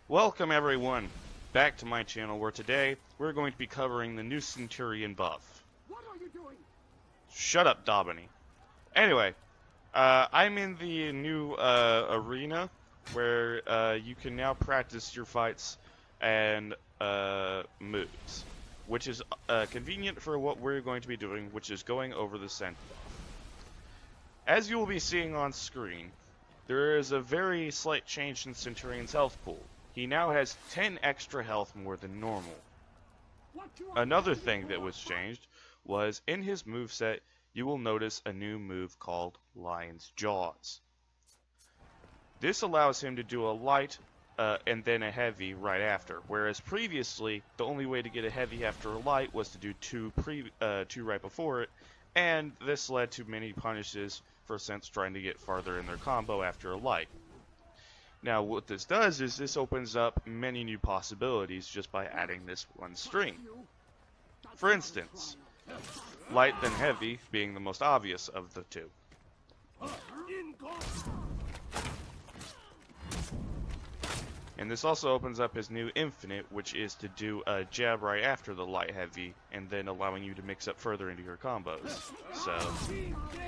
Welcome everyone back to my channel, where today we're going to be covering the new Centurion buff. What are you doing? Shut up, Daubeny. Anyway, I'm in the new arena where you can now practice your fights and moves, which is convenient for what we're going to be doing, which is going over the Cent buff. As you will be seeing on screen, there is a very slight change in Centurion's health pool. He now has 10 extra health more than normal. Another thing that was changed was in his moveset, you will notice a new move called Lion's Jaws. This allows him to do a light and then a heavy right after, whereas previously the only way to get a heavy after a light was to do two right before it, and this led to many punishes for Cents trying to get farther in their combo after a light. Now what this does is this opens up many new possibilities just by adding this one string. For instance, light then heavy being the most obvious of the two. And this also opens up his new infinite, which is to do a jab right after the light heavy, and then allowing you to mix up further into your combos. So,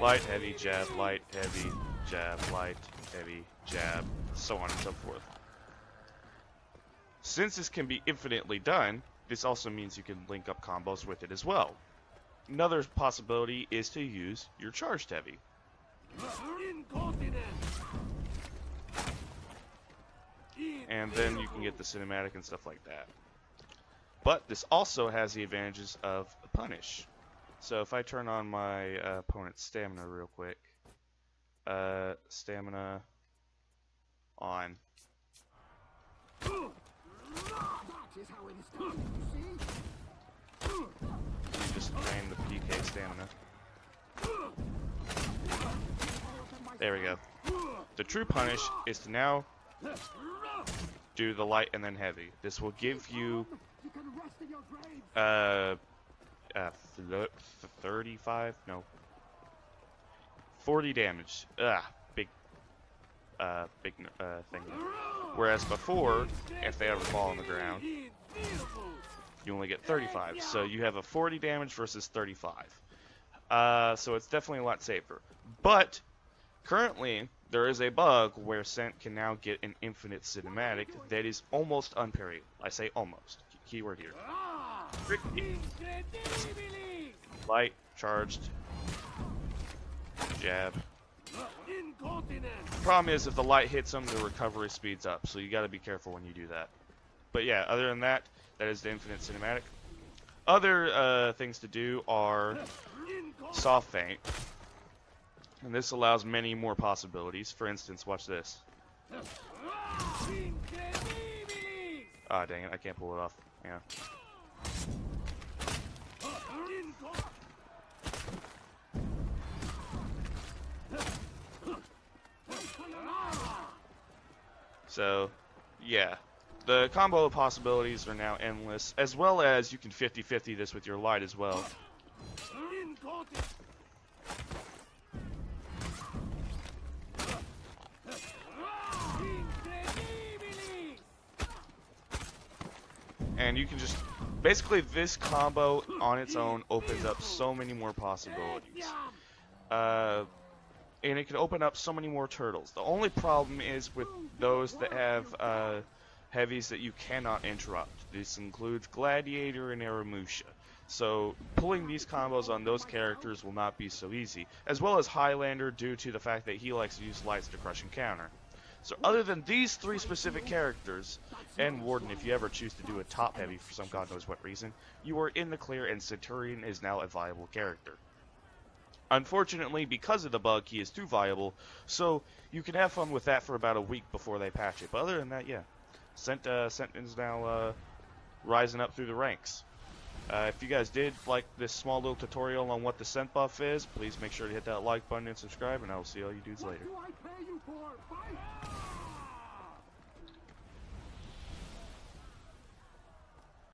light, heavy, jab, light, heavy, jab, light, heavy, jab, so on and so forth. Since this can be infinitely done, this also means you can link up combos with it as well. Another possibility is to use your charged heavy. And then you can get the cinematic and stuff like that. But this also has the advantages of a punish. So if I turn on my opponent's stamina real quick, stamina on. You just drain the PK stamina. There we go. The true punish is to now do the light and then heavy. This will give you 35, no, 40 damage. Big thing. Whereas before, if they ever fall on the ground, you only get 35. So you have a 40 damage versus 35. So it's definitely a lot safer. But currently, there is a bug where Cent can now get an infinite cinematic that is almost unparried. I say almost. Keyword here. Light, charged, jab. Problem is, if the light hits him, the recovery speeds up, so you gotta be careful when you do that. But yeah, other than that, that is the infinite cinematic. Other things to do are soft feint. And this allows many more possibilities. For instance, watch this. Ah, dang it, I can't pull it off. Yeah. So, yeah. The combo possibilities are now endless, as well as you can 50-50 this with your light as well. And you can just, basically this combo on its own opens up so many more possibilities. And it can open up so many more turtles. The only problem is with those that have heavies that you cannot interrupt. This includes Gladiator and Aramusha. So pulling these combos on those characters will not be so easy. As well as Highlander, due to the fact that he likes to use lights to crush and counter. So other than these three specific characters, and Warden if you ever choose to do a top heavy for some god knows what reason, you are in the clear and Centurion is now a viable character. Unfortunately, because of the bug, he is too viable, so you can have fun with that for about a week before they patch it. But other than that, yeah, Cent is now rising up through the ranks. If you guys did like this small little tutorial on what the Cent buff is, please make sure to hit that like button and subscribe, and I will see all you dudes later. What do I pay you for? Fight!